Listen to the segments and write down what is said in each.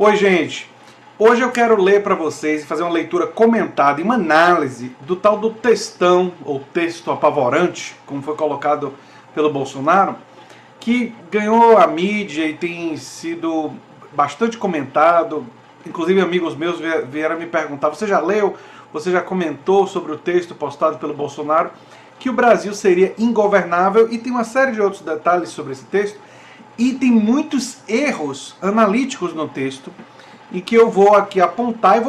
Oi, gente. Hoje eu quero ler para vocês e fazer uma leitura comentada e uma análise do tal do textão, ou texto apavorante, como foi colocado pelo Bolsonaro, que ganhou a mídia e tem sido bastante comentado. Inclusive amigos meus vieram me perguntar, você já leu, você já comentou sobre o texto postado pelo Bolsonaro, que o Brasil seria ingovernável, e tem uma série de outros detalhes sobre esse texto, e tem muitos erros analíticos no texto, e que eu vou aqui apontar,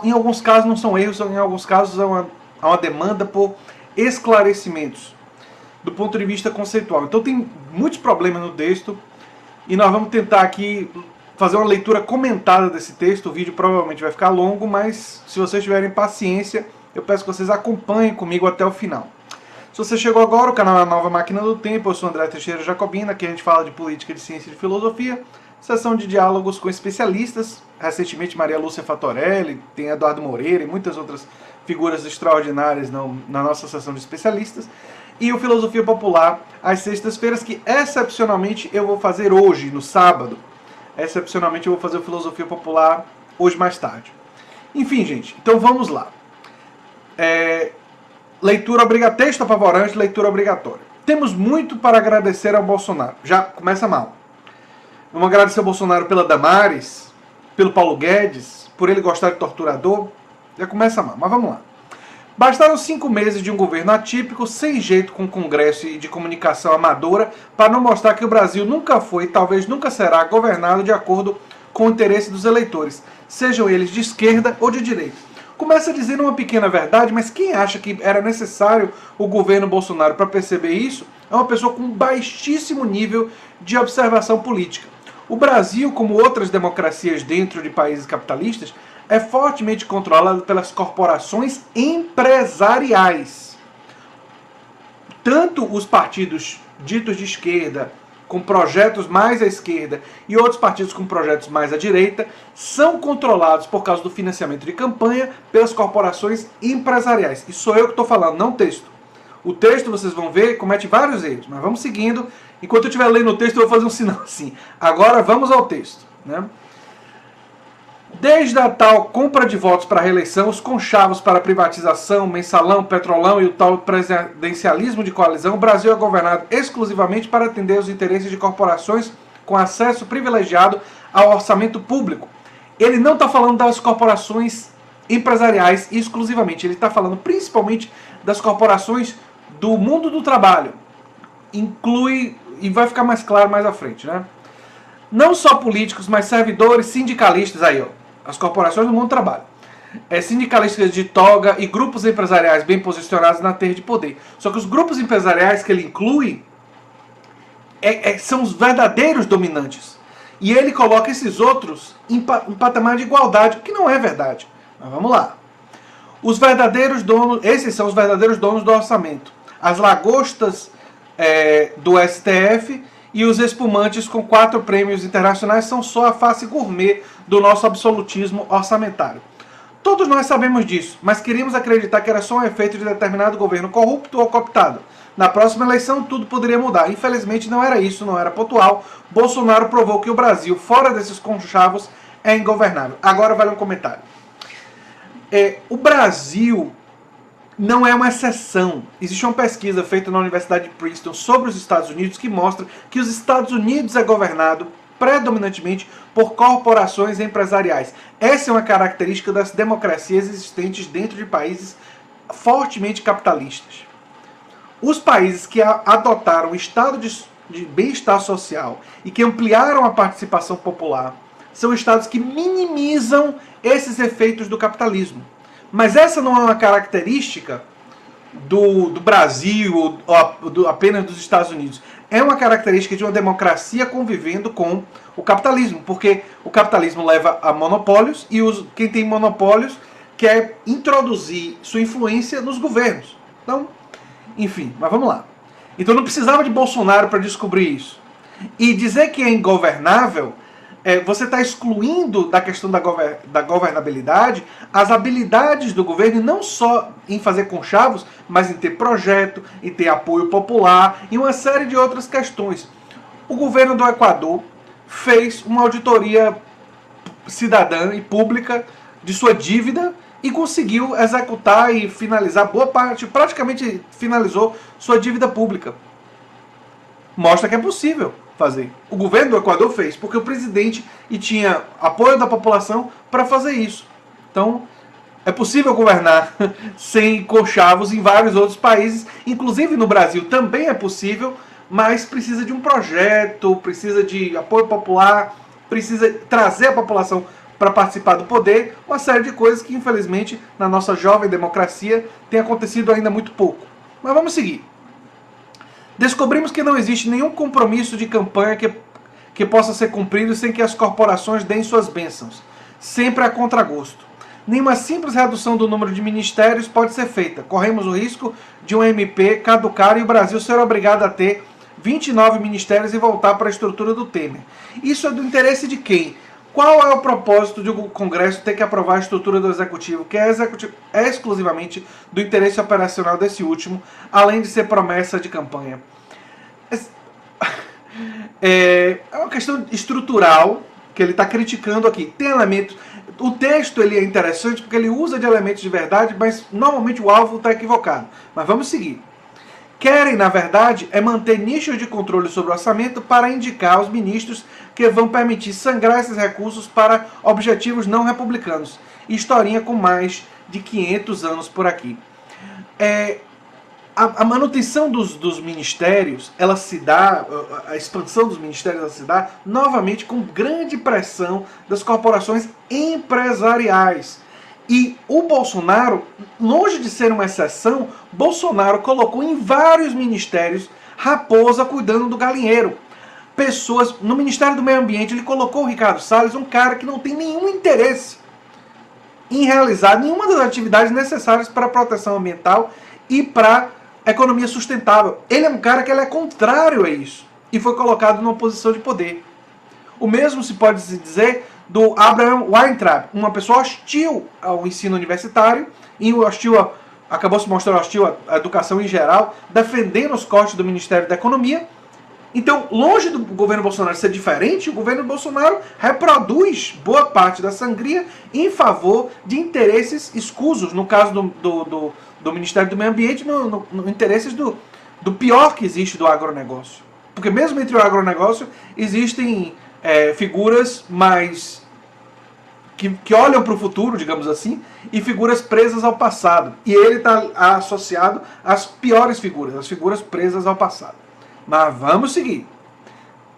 em alguns casos não são erros, em alguns casos há uma demanda por esclarecimentos do ponto de vista conceitual. Então tem muitos problemas no texto, e nós vamos tentar aqui fazer uma leitura comentada desse texto. O vídeo provavelmente vai ficar longo, mas se vocês tiverem paciência, eu peço que vocês acompanhem comigo até o final. Se você chegou agora, o canal é a Nova Máquina do Tempo, eu sou André Teixeira Jacobina, aqui a gente fala de política, de ciência e de filosofia, sessão de diálogos com especialistas, recentemente Maria Lúcia Fatorelli, tem Eduardo Moreira e muitas outras figuras extraordinárias na nossa sessão de especialistas, e o Filosofia Popular às sextas-feiras, que excepcionalmente eu vou fazer hoje, no sábado. Excepcionalmente eu vou fazer o Filosofia Popular hoje mais tarde. Enfim, gente, então vamos lá. Leitura obrigatória, texto apavorante, leitura obrigatória. Temos muito para agradecer ao Bolsonaro. Já começa mal. Vamos agradecer ao Bolsonaro pela Damares, pelo Paulo Guedes, por ele gostar de torturador. Já começa mal, mas vamos lá. Bastaram 5 meses de um governo atípico, sem jeito, com congresso e de comunicação amadora, para não mostrar que o Brasil nunca foi e talvez nunca será governado de acordo com o interesse dos eleitores, sejam eles de esquerda ou de direita. Começa dizendo uma pequena verdade, mas quem acha que era necessário o governo Bolsonaro para perceber isso é uma pessoa com baixíssimo nível de observação política. O Brasil, como outras democracias dentro de países capitalistas, é fortemente controlado pelas corporações empresariais. Tanto os partidos ditos de esquerda, com projetos mais à esquerda, e outros partidos com projetos mais à direita, são controlados por causa do financiamento de campanha pelas corporações empresariais. E sou eu que estou falando, não o texto. O texto, vocês vão ver, comete vários erros, mas vamos seguindo. Enquanto eu estiver lendo o texto, eu vou fazer um sinal assim. Agora vamos ao texto, né? Desde a tal compra de votos para a reeleição, os conchavos para a privatização, mensalão, petrolão e o tal presidencialismo de coalizão, o Brasil é governado exclusivamente para atender os interesses de corporações com acesso privilegiado ao orçamento público. Ele não está falando das corporações empresariais exclusivamente, ele está falando principalmente das corporações do mundo do trabalho. Inclui, e vai ficar mais claro mais à frente, né? Não só políticos, mas servidores, sindicalistas, aí ó, as corporações do mundo do trabalho, sindicalistas de toga e grupos empresariais bem posicionados na terra de poder. Só que os grupos empresariais que ele inclui são os verdadeiros dominantes. E ele coloca esses outros em patamar de igualdade, o que não é verdade. Mas vamos lá. Os verdadeiros donos, esses são os verdadeiros donos do orçamento. As lagostas do STF e os espumantes com 4 prêmios internacionais são só a face gourmet do nosso absolutismo orçamentário. Todos nós sabemos disso, mas queríamos acreditar que era só um efeito de determinado governo corrupto ou cooptado. Na próxima eleição tudo poderia mudar. Infelizmente não era isso, não era pontual. Bolsonaro provou que o Brasil, fora desses conchavos, é ingovernável. Agora vale um comentário. O Brasil não é uma exceção. Existe uma pesquisa feita na Universidade de Princeton sobre os Estados Unidos que mostra que os Estados Unidos é governado predominantemente por corporações empresariais. Essa é uma característica das democracias existentes dentro de países fortemente capitalistas. Os países que adotaram o estado de bem-estar social e que ampliaram a participação popular são estados que minimizam esses efeitos do capitalismo. Mas essa não é uma característica do Brasil ou apenas dos Estados Unidos. É uma característica de uma democracia convivendo com o capitalismo, porque o capitalismo leva a monopólios e quem tem monopólios quer introduzir sua influência nos governos. Então, enfim, mas vamos lá. Então não precisava de Bolsonaro para descobrir isso. E dizer que é ingovernável, você está excluindo da questão da governabilidade as habilidades do governo, não só em fazer conchavos, mas em ter projeto, em ter apoio popular e uma série de outras questões. O governo do Equador fez uma auditoria cidadã e pública de sua dívida e conseguiu executar e finalizar boa parte, praticamente finalizou sua dívida pública. Mostra que é possível fazer. O governo do Equador fez, porque o presidente tinha apoio da população para fazer isso. Então, é possível governar sem conchavos em vários outros países, inclusive no Brasil também é possível, mas precisa de um projeto, precisa de apoio popular, precisa trazer a população para participar do poder, uma série de coisas que infelizmente na nossa jovem democracia tem acontecido ainda muito pouco. Mas vamos seguir. Descobrimos que não existe nenhum compromisso de campanha que possa ser cumprido sem que as corporações deem suas bênçãos, sempre a contragosto. Nenhuma simples redução do número de ministérios pode ser feita. Corremos o risco de um MP caducar e o Brasil ser obrigado a ter 29 ministérios e voltar para a estrutura do Temer. Isso é do interesse de quem? Qual é o propósito de o Congresso ter que aprovar a estrutura do Executivo, que é exclusivamente do interesse operacional desse último, além de ser promessa de campanha? É uma questão estrutural que ele está criticando aqui. Tem elementos... O texto ele é interessante porque ele usa de elementos de verdade, mas normalmente o alvo está equivocado. Mas vamos seguir. Querem, na verdade, é manter nichos de controle sobre o orçamento para indicar aos ministros que vão permitir sangrar esses recursos para objetivos não republicanos. Historinha com mais de 500 anos por aqui. A manutenção dos ministérios, ela se dá, a expansão dos ministérios, ela se dá novamente com grande pressão das corporações empresariais. E o Bolsonaro, longe de ser uma exceção, Bolsonaro colocou em vários ministérios raposa cuidando do galinheiro. Pessoas, no Ministério do Meio Ambiente, ele colocou o Ricardo Salles, um cara que não tem nenhum interesse em realizar nenhuma das atividades necessárias para a proteção ambiental e para a economia sustentável. Ele é um cara que ele é contrário a isso e foi colocado numa posição de poder. O mesmo se pode dizer do Abraham Weintraub, uma pessoa hostil ao ensino universitário e acabou se mostrando hostil à educação em geral, defendendo os cortes do Ministério da Economia. Então, longe do governo Bolsonaro ser diferente, o governo Bolsonaro reproduz boa parte da sangria em favor de interesses escusos, no caso do Ministério do Meio Ambiente, no interesses do pior que existe do agronegócio. Porque mesmo entre o agronegócio existem figuras mais que olham para o futuro, digamos assim, e figuras presas ao passado. E ele está associado às piores figuras, as figuras presas ao passado. Mas vamos seguir.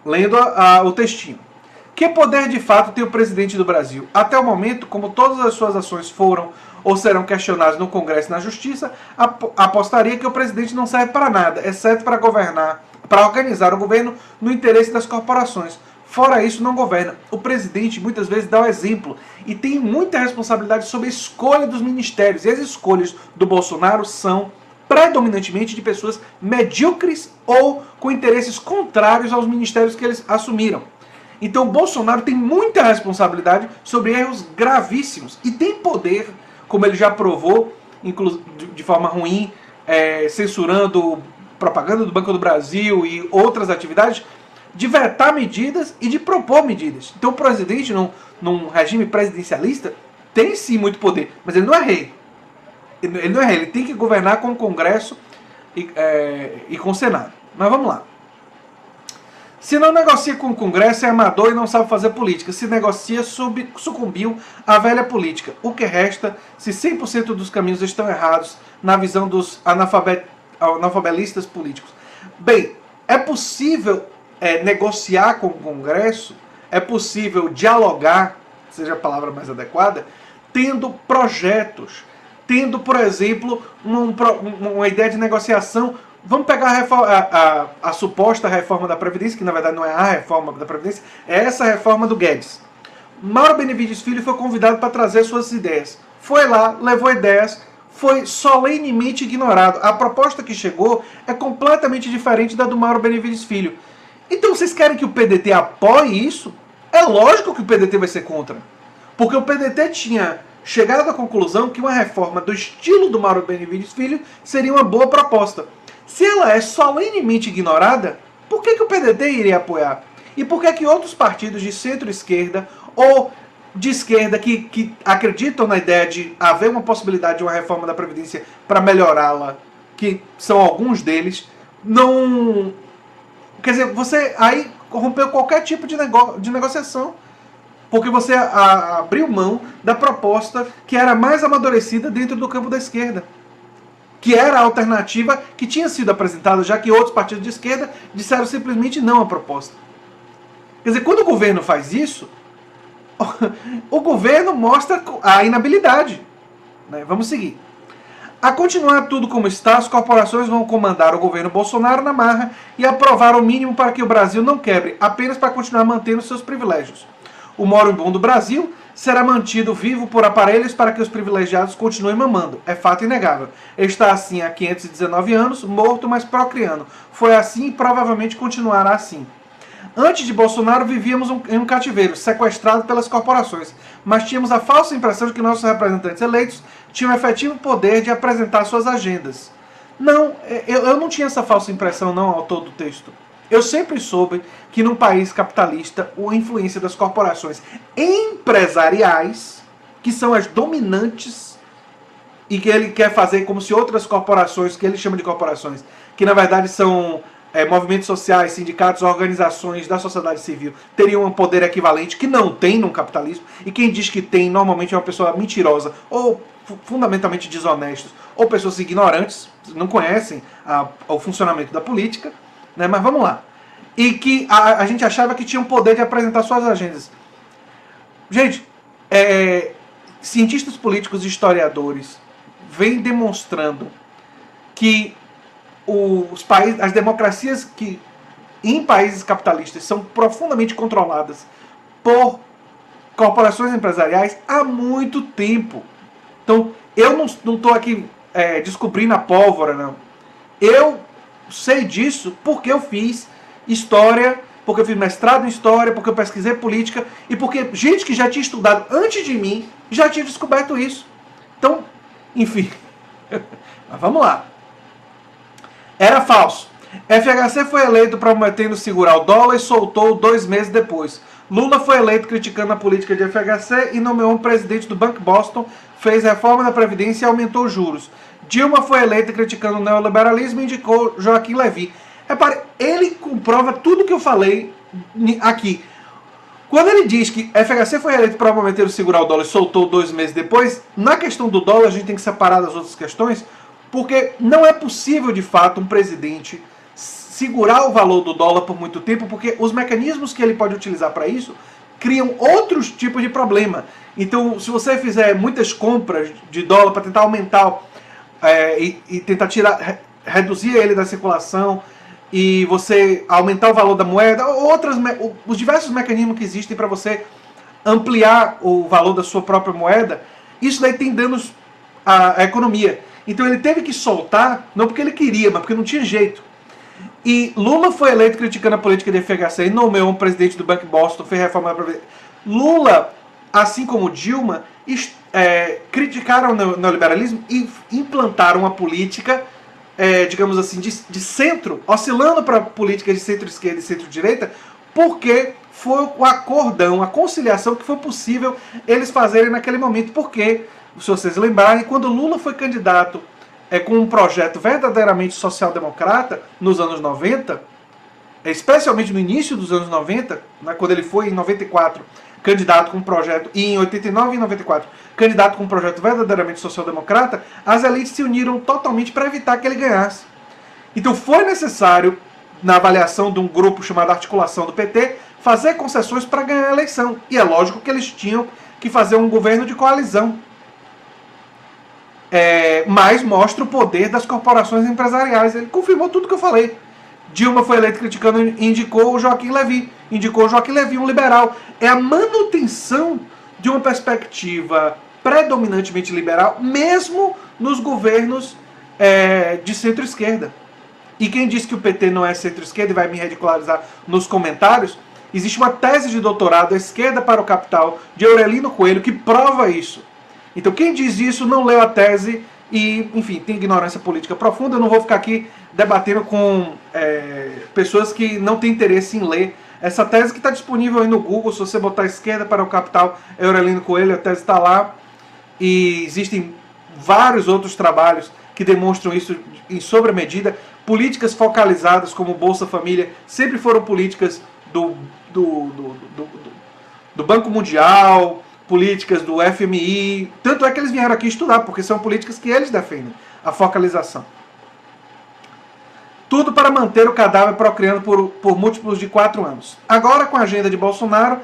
Lendo o textinho. Que poder de fato tem o presidente do Brasil? Até o momento, como todas as suas ações foram ou serão questionadas no Congresso e na Justiça, apostaria que o presidente não serve para nada, exceto para governar, para organizar o governo no interesse das corporações. Fora isso, não governa. O presidente muitas vezes dá o exemplo e tem muita responsabilidade sobre a escolha dos ministérios. E as escolhas do Bolsonaro são predominantemente de pessoas medíocres ou com interesses contrários aos ministérios que eles assumiram. Então Bolsonaro tem muita responsabilidade sobre erros gravíssimos e tem poder, como ele já provou, de forma ruim, censurando propaganda do Banco do Brasil e outras atividades, de vetar medidas e de propor medidas. Então o presidente, num regime presidencialista, tem sim muito poder, mas ele não é rei. Ele não é rei, ele tem que governar com o Congresso e com o Senado. Mas vamos lá. Se não negocia com o Congresso, é amador e não sabe fazer política. Se negocia, sucumbiu à velha política. O que resta, se 100% dos caminhos estão errados na visão dos analfabelistas políticos? Bem, é possível negociar com o Congresso, é possível dialogar, seja a palavra mais adequada, tendo projetos, tendo, por exemplo, uma ideia de negociação. Vamos pegar a suposta reforma da Previdência, que na verdade não é a reforma da Previdência, é essa reforma do Guedes. Mauro Benevides Filho foi convidado para trazer suas ideias. Foi lá, levou ideias, foi solenemente ignorado. A proposta que chegou é completamente diferente da do Mauro Benevides Filho. Então vocês querem que o PDT apoie isso? É lógico que o PDT vai ser contra. Porque o PDT tinha chegado à conclusão que uma reforma do estilo do Mauro Benevides Filho seria uma boa proposta. Se ela é solenemente ignorada, por que o PDT iria apoiar? E por que outros partidos de centro-esquerda ou de esquerda que acreditam na ideia de haver uma possibilidade de uma reforma da Previdência para melhorá-la, que são alguns deles, não... Quer dizer, você aí rompeu qualquer tipo de negociação, porque você abriu mão da proposta que era mais amadurecida dentro do campo da esquerda, que era a alternativa que tinha sido apresentada, já que outros partidos de esquerda disseram simplesmente não à proposta. Quer dizer, quando o governo faz isso, o governo mostra a inabilidade. Né? Vamos seguir. A continuar tudo como está, as corporações vão comandar o governo Bolsonaro na marra e aprovar o mínimo para que o Brasil não quebre, apenas para continuar mantendo seus privilégios. O moribundo Brasil será mantido vivo por aparelhos para que os privilegiados continuem mamando. É fato inegável. Está assim há 519 anos, morto, mas procriando. Foi assim e provavelmente continuará assim. Antes de Bolsonaro, vivíamos em um cativeiro, sequestrado pelas corporações, mas tínhamos a falsa impressão de que nossos representantes eleitos tinham o efetivo poder de apresentar suas agendas. Não, eu não tinha essa falsa impressão, não, autor do texto. Eu sempre soube que num país capitalista, a influência das corporações empresariais, que são as dominantes, e que ele quer fazer como se outras corporações, que ele chama de corporações, que na verdade são movimentos sociais, sindicatos, organizações da sociedade civil, teriam um poder equivalente, que não tem no capitalismo, e quem diz que tem normalmente é uma pessoa mentirosa, ou fundamentalmente desonestos, ou pessoas ignorantes, não conhecem o funcionamento da política, né? Mas vamos lá. E que a gente achava que tinha o poder de apresentar suas agendas. Gente, cientistas políticos e historiadores vêm demonstrando que as democracias que em países capitalistas são profundamente controladas por corporações empresariais há muito tempo. Então, eu não estou aqui descobrindo a pólvora, não. Eu sei disso porque eu fiz história, porque eu fiz mestrado em história, porque eu pesquisei política e porque gente que já tinha estudado antes de mim já tinha descoberto isso. Então, enfim. Mas vamos lá. Era falso. FHC foi eleito prometendo segurar o dólar e soltou 2 meses depois. Lula foi eleito criticando a política de FHC e nomeou um presidente do Banco Boston, fez reforma da Previdência e aumentou os juros. Dilma foi eleita criticando o neoliberalismo e indicou Joaquim Levy. Repare, ele comprova tudo que eu falei aqui. Quando ele diz que FHC foi eleito para prometer segurar o dólar e soltou 2 meses depois, na questão do dólar a gente tem que separar das outras questões, porque não é possível, de fato, um presidente segurar o valor do dólar por muito tempo, porque os mecanismos que ele pode utilizar para isso criam outros tipos de problema. Então, se você fizer muitas compras de dólar para tentar aumentar e tentar reduzir ele da circulação, e você aumentar o valor da moeda, os diversos mecanismos que existem para você ampliar o valor da sua própria moeda, isso daí tem danos à economia. Então ele teve que soltar, não porque ele queria, mas porque não tinha jeito. E Lula foi eleito criticando a política de FHC e nomeou um presidente do Banco Boston, fez reforma da Previdência. Lula, assim como Dilma, criticaram o neoliberalismo e implantaram uma política, digamos assim, de centro, oscilando para políticas de centro-esquerda e centro-direita, porque foi o acordão, a conciliação que foi possível eles fazerem naquele momento, porque, se vocês lembrarem, quando Lula foi candidato com um projeto verdadeiramente social-democrata nos anos 90, especialmente no início dos anos 90, né, quando ele foi em 94 candidato com um projeto, e em 89 e 94 candidato com um projeto verdadeiramente social-democrata, as elites se uniram totalmente para evitar que ele ganhasse. Então foi necessário, na avaliação de um grupo chamado Articulação do PT, fazer concessões para ganhar a eleição. E é lógico que eles tinham que fazer um governo de coalizão. Mas mostra o poder das corporações empresariais. Ele confirmou tudo que eu falei. Dilma foi eleita criticando e indicou o Joaquim Levy. Indicou o Joaquim Levy, um liberal. É a manutenção de uma perspectiva predominantemente liberal, mesmo nos governos de centro-esquerda. E quem diz que o PT não é centro-esquerda e vai me ridicularizar nos comentários, existe uma tese de doutorado, A Esquerda para o Capital, de Aurelino Coelho, que prova isso. Então quem diz isso não leu a tese e, enfim, tem ignorância política profunda. Eu não vou ficar aqui debatendo com pessoas que não têm interesse em ler Essa tese que está disponível aí no Google, se você botar esquerda para o capital, Aurelino Coelho, a tese está lá. E existem vários outros trabalhos que demonstram isso em sobremedida. Políticas focalizadas como Bolsa Família sempre foram políticas do Banco Mundial, políticas do FMI. Tanto é que eles vieram aqui estudar, porque são políticas que eles defendem, a focalização. Tudo para manter o cadáver procriando por múltiplos de 4 anos. Agora, com a agenda de Bolsonaro,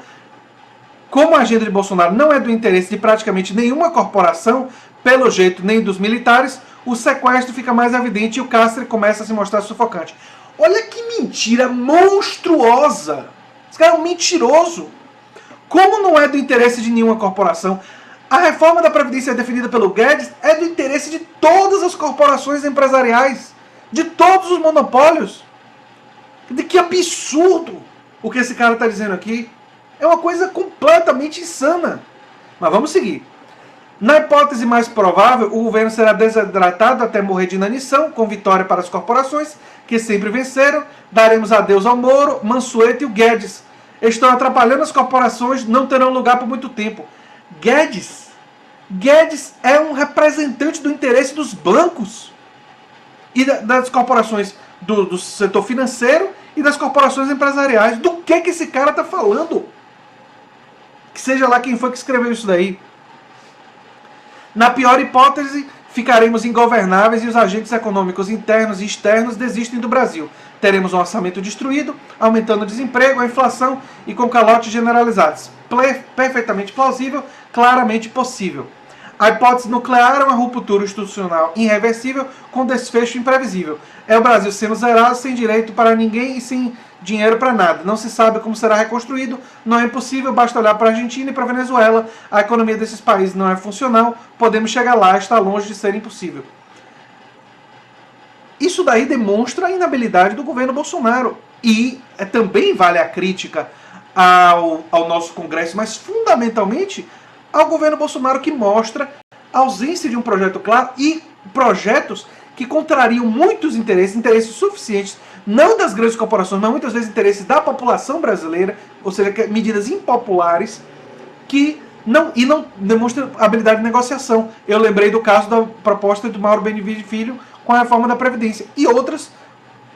como a agenda de Bolsonaro não é do interesse de praticamente nenhuma corporação, pelo jeito nem dos militares, o sequestro fica mais evidente e o cárcere começa a se mostrar sufocante. Olha que mentira monstruosa! Esse cara é um mentiroso! Como não é do interesse de nenhuma corporação, a reforma da Previdência definida pelo Guedes é do interesse de todas as corporações empresariais, de todos os monopólios. De que absurdo o que esse cara está dizendo aqui. É uma coisa completamente insana. Mas vamos seguir. Na hipótese mais provável, o governo será desidratado até morrer de inanição, com vitória para as corporações, que sempre venceram. Daremos adeus ao Moro, Mansueto e o Guedes. Estão atrapalhando as corporações, não terão lugar por muito tempo. Guedes é um representante do interesse dos bancos e das corporações do setor financeiro e das corporações empresariais. Do que esse cara está falando? Que seja lá quem foi que escreveu isso daí. Na pior hipótese, ficaremos ingovernáveis e os agentes econômicos internos e externos desistem do Brasil. Teremos um orçamento destruído, aumentando o desemprego, a inflação e com calotes generalizados. Perfeitamente plausível, claramente possível. A hipótese nuclear é uma ruptura institucional irreversível com desfecho imprevisível. É o Brasil sendo zerado, sem direito para ninguém e sem dinheiro para nada. Não se sabe como será reconstruído, não é impossível, basta olhar para a Argentina e para a Venezuela. A economia desses países não é funcional, podemos chegar lá, está longe de ser impossível. Isso daí demonstra a inabilidade do governo Bolsonaro. E também vale a crítica ao nosso Congresso, mas fundamentalmente ao governo Bolsonaro, que mostra a ausência de um projeto claro e projetos que contrariam muitos interesses suficientes, não das grandes corporações, mas muitas vezes interesses da população brasileira, ou seja, medidas impopulares que não demonstram habilidade de negociação. Eu lembrei do caso da proposta do Mauro Benevides Filho com a reforma da Previdência. E outras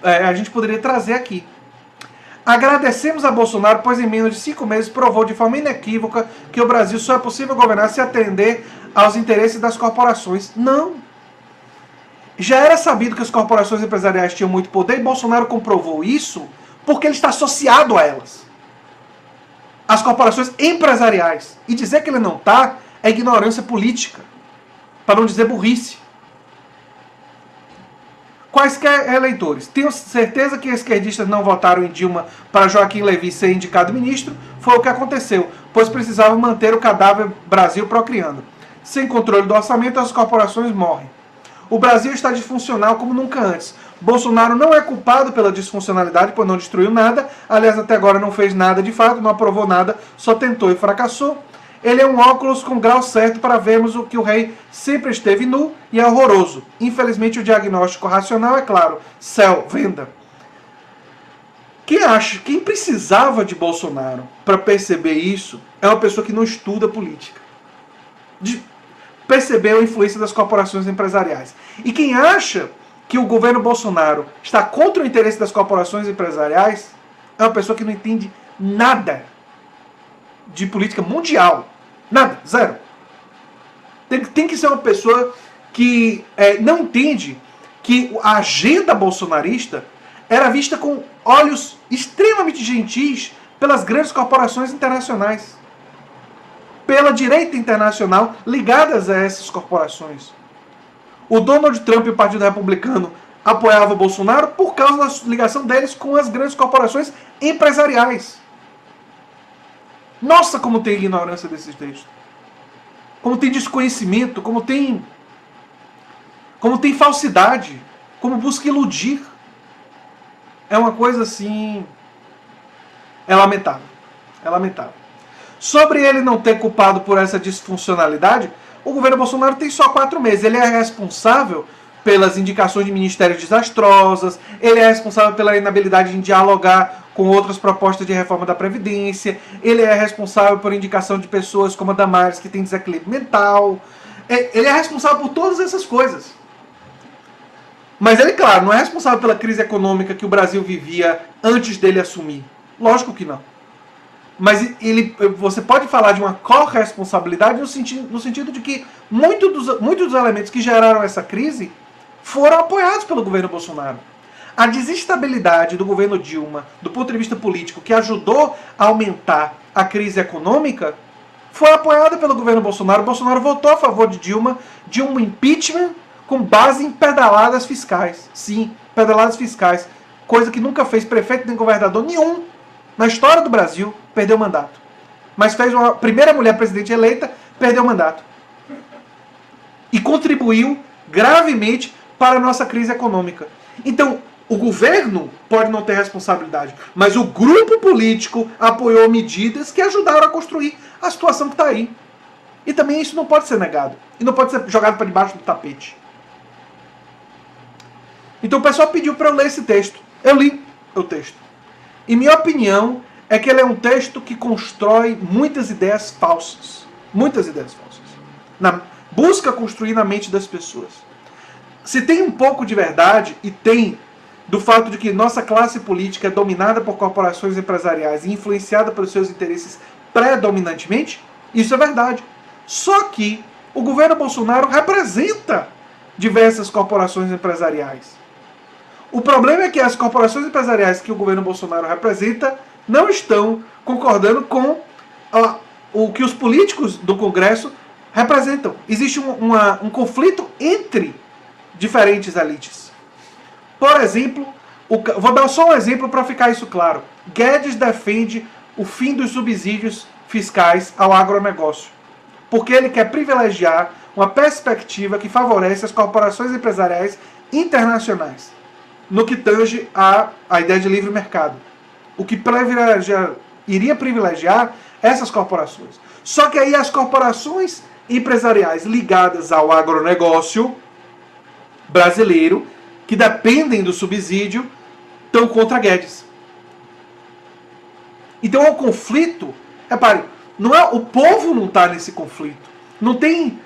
a gente poderia trazer aqui. Agradecemos a Bolsonaro, pois em menos de 5 meses provou de forma inequívoca que o Brasil só é possível governar se atender aos interesses das corporações. Não. Já era sabido que as corporações empresariais tinham muito poder e Bolsonaro comprovou isso porque ele está associado a elas. As corporações empresariais. E dizer que ele não está é ignorância política, para não dizer burrice. Quaisquer eleitores. Tenho certeza que esquerdistas não votaram em Dilma para Joaquim Levy ser indicado ministro. Foi o que aconteceu, pois precisavam manter o cadáver Brasil procriando. Sem controle do orçamento, as corporações morrem. O Brasil está disfuncional como nunca antes. Bolsonaro não é culpado pela disfuncionalidade, pois não destruiu nada. Aliás, até agora não fez nada de fato, não aprovou nada, só tentou e fracassou. Ele é um óculos com grau certo para vermos o que o rei sempre esteve nu e é horroroso. Infelizmente o diagnóstico racional é claro. Céu, venda. Quem precisava de Bolsonaro para perceber isso é uma pessoa que não estuda política. Percebeu a influência das corporações empresariais. E quem acha que o governo Bolsonaro está contra o interesse das corporações empresariais é uma pessoa que não entende nada de política mundial. Nada, zero. Tem que ser uma pessoa que não entende que a agenda bolsonarista era vista com olhos extremamente gentis pelas grandes corporações internacionais, pela direita internacional ligadas a essas corporações. O Donald Trump e o Partido Republicano apoiavam o Bolsonaro por causa da ligação deles com as grandes corporações empresariais. Nossa, como tem ignorância desses textos. Como tem desconhecimento, como tem falsidade, como busca iludir. É uma coisa assim... É lamentável. É lamentável. Sobre ele não ter culpado por essa disfuncionalidade, o governo Bolsonaro tem só 4 meses. Ele é responsável pelas indicações de ministérios desastrosas, ele é responsável pela inabilidade em dialogar com outras propostas de reforma da Previdência. Ele é responsável por indicação de pessoas como a Damares, que tem desequilíbrio mental. Ele é responsável por todas essas coisas. Mas ele, claro, não é responsável pela crise econômica que o Brasil vivia antes dele assumir. Lógico que não. Mas você pode falar de uma corresponsabilidade no sentido de que muitos dos elementos que geraram essa crise foram apoiados pelo governo Bolsonaro. A desestabilidade do governo Dilma, do ponto de vista político, que ajudou a aumentar a crise econômica, foi apoiada pelo governo Bolsonaro. O Bolsonaro votou a favor de Dilma, de um impeachment com base em pedaladas fiscais. Sim, pedaladas fiscais. Coisa que nunca fez prefeito nem governador nenhum na história do Brasil perdeu o mandato. Mas fez uma primeira mulher presidente eleita, perdeu o mandato. E contribuiu gravemente para a nossa crise econômica. Então, o governo pode não ter responsabilidade, mas o grupo político apoiou medidas que ajudaram a construir a situação que está aí. E também isso não pode ser negado. E não pode ser jogado para debaixo do tapete. Então o pessoal pediu para eu ler esse texto. Eu li o texto. E minha opinião é que ele é um texto que constrói muitas ideias falsas. Muitas ideias falsas. Busca construir na mente das pessoas. Se tem um pouco de verdade, e tem, do fato de que nossa classe política é dominada por corporações empresariais e influenciada pelos seus interesses predominantemente, isso é verdade. Só que o governo Bolsonaro representa diversas corporações empresariais. O problema é que as corporações empresariais que o governo Bolsonaro representa não estão concordando com o que os políticos do Congresso representam. Existe um conflito entre diferentes elites. Por exemplo, vou dar só um exemplo para ficar isso claro. Guedes defende o fim dos subsídios fiscais ao agronegócio, porque ele quer privilegiar uma perspectiva que favorece as corporações empresariais internacionais, no que tange a ideia de livre mercado. O que iria privilegiar essas corporações. Só que aí as corporações empresariais ligadas ao agronegócio brasileiro, que dependem do subsídio, estão contra Guedes. Então é um conflito. Repare, o povo não está nesse conflito. Não tem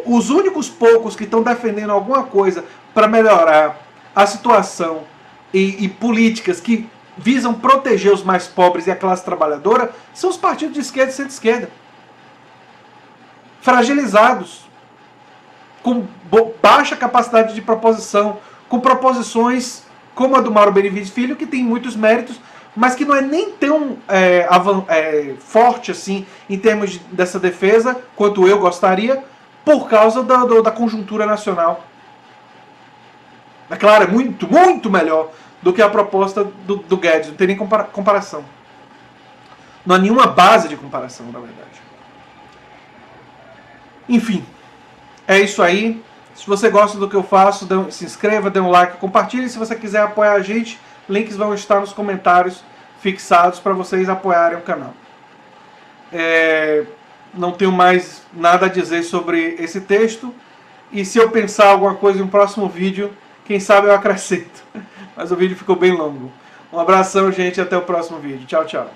os únicos poucos que estão defendendo alguma coisa para melhorar a situação e políticas que visam proteger os mais pobres e a classe trabalhadora são os partidos de esquerda e centro-esquerda. Fragilizados, com baixa capacidade de proposição, com proposições como a do Mauro Benevides Filho, que tem muitos méritos, mas que não é nem tão forte assim em termos dessa defesa quanto eu gostaria, por causa da conjuntura nacional. É claro, é muito, muito melhor do que a proposta do Guedes, não tem nem comparação. Não há nenhuma base de comparação, na verdade. Enfim, é isso aí. Se você gosta do que eu faço, se inscreva, dê um like, compartilhe. Se você quiser apoiar a gente, links vão estar nos comentários fixados para vocês apoiarem o canal. Não tenho mais nada a dizer sobre esse texto. E se eu pensar alguma coisa em um próximo vídeo, quem sabe eu acrescento. Mas o vídeo ficou bem longo. Um abração, gente, e até o próximo vídeo. Tchau, tchau.